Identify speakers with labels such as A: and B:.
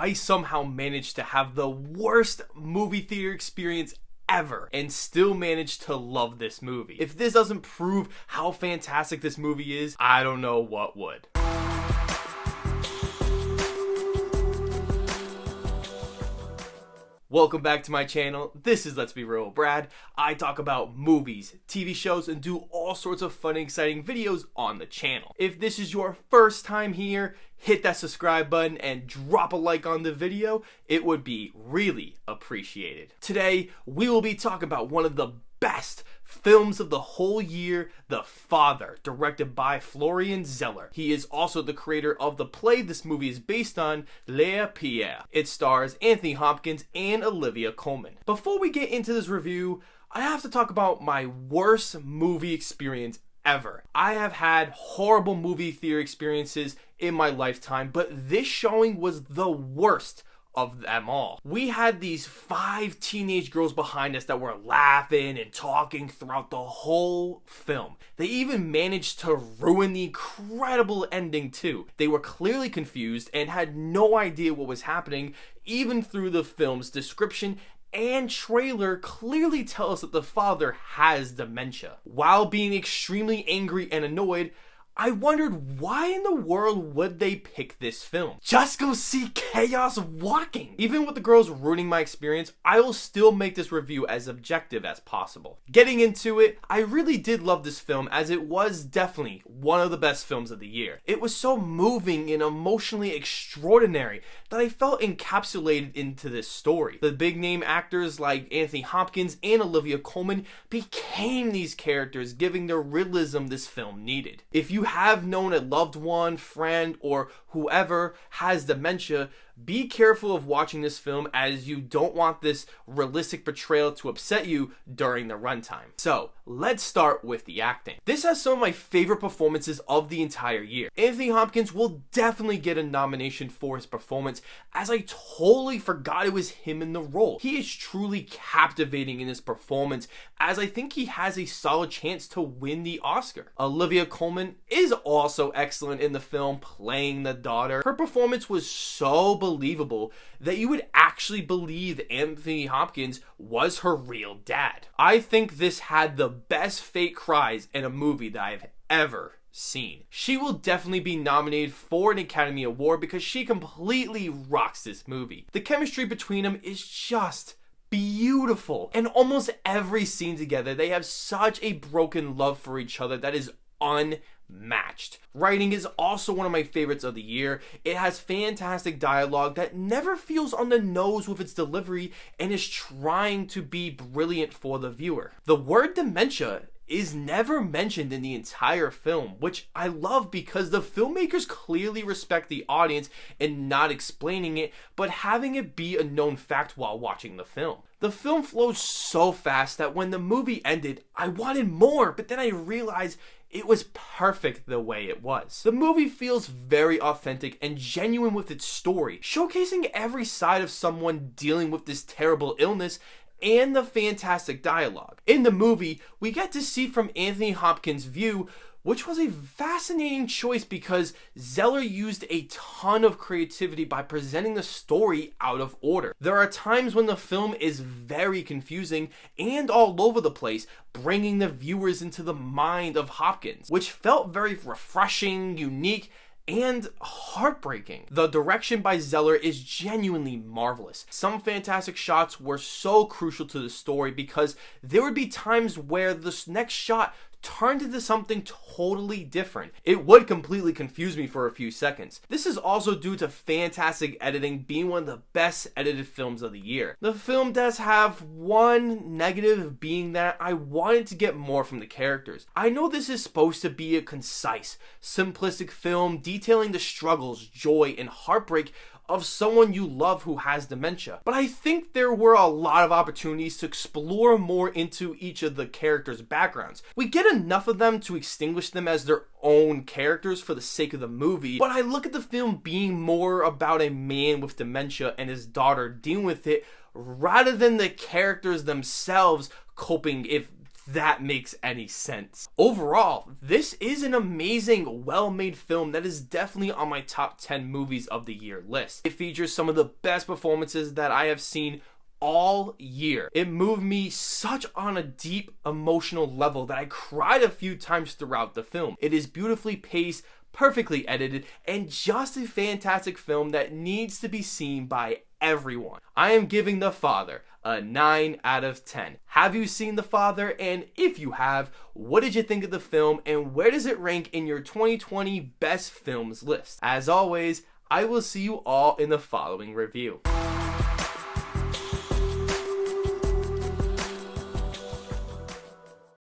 A: I somehow managed to have the worst movie theater experience ever and still managed to love this movie. If this doesn't prove how fantastic this movie is, I don't know what would. Welcome back to my channel. This is Let's Be Real with Brad. I talk about movies, TV shows, and do all sorts of fun and exciting videos on the channel. If this is your first time here, hit that subscribe button and drop a like on the video. It would be really appreciated. Today, we will be talking about one of the best films of the whole year, The Father, directed by Florian Zeller. He is also the creator of the play this movie is based on, Les Pierres. It stars Anthony Hopkins and Olivia Colman. Before we get into this review, I have to talk about my worst movie experience ever. I have had horrible movie theater experiences in my lifetime, but this showing was the worst of them all. We had these 5 teenage girls behind us that were laughing and talking throughout the whole film. They even managed to ruin the incredible ending too. They were clearly confused and had no idea what was happening, even through the film's description and trailer clearly tell us that the father has dementia. While being extremely angry and annoyed, I wondered why in the world would they pick this film? Just go see chaos walking! Even with the girls ruining my experience, I will still make this review as objective as possible. Getting into it, I really did love this film as it was definitely one of the best films of the year. It was so moving and emotionally extraordinary that I felt encapsulated into this story. The big name actors like Anthony Hopkins and Olivia Colman became these characters, giving the realism this film needed. If you have known a loved one, friend, or whoever has dementia, be careful of watching this film as you don't want this realistic portrayal to upset you during the runtime. So, let's start with the acting. This has some of my favorite performances of the entire year. Anthony Hopkins will definitely get a nomination for his performance, as I totally forgot it was him in the role. He is truly captivating in his performance, as I think he has a solid chance to win the Oscar. Olivia Colman is also excellent in the film, playing the daughter. Her performance was so believable that you would actually believe Anthony Hopkins was her real dad. I think this had the best fake cries in a movie that I've ever seen. She will definitely be nominated for an Academy Award because she completely rocks this movie. The chemistry between them is just beautiful. And almost every scene together, they have such a broken love for each other that is unmatched. Writing is also one of my favorites of the year. It has fantastic dialogue that never feels on the nose with its delivery and is trying to be brilliant for the viewer. The word dementia is never mentioned in the entire film, which I love because the filmmakers clearly respect the audience in not explaining it, but having it be a known fact while watching the film. The film flows so fast that when the movie ended, I wanted more, but then I realized it was perfect the way it was. The movie feels very authentic and genuine with its story, showcasing every side of someone dealing with this terrible illness and the fantastic dialogue. In the movie, we get to see from Anthony Hopkins' view, which was a fascinating choice because Zeller used a ton of creativity by presenting the story out of order. There are times when the film is very confusing and all over the place, bringing the viewers into the mind of Hopkins, which felt very refreshing, unique, and heartbreaking. The direction by Zeller is genuinely marvelous. Some fantastic shots were so crucial to the story because there would be times where this next shot turned into something totally different. It would completely confuse me for a few seconds. This is also due to fantastic editing being one of the best edited films of the year. The film does have one negative, being that I wanted to get more from the characters. I know this is supposed to be a concise, simplistic film detailing the struggles, joy, and heartbreak of someone you love who has dementia. But I think there were a lot of opportunities to explore more into each of the characters' backgrounds. We get enough of them to extinguish them as their own characters for the sake of the movie, but I look at the film being more about a man with dementia and his daughter dealing with it rather than the characters themselves coping if that makes any sense. Overall, this is an amazing, well-made film that is definitely on my top 10 movies of the year list. It features some of the best performances that I have seen all year. It moved me such on a deep emotional level that I cried a few times throughout the film. It is beautifully paced, perfectly edited, and just a fantastic film that needs to be seen by everyone. I am giving The Father a 9 out of 10. Have you seen The Father? And if you have, what did you think of the film and where does it rank in your 2020 best films list? As always, I will see you all in the following review.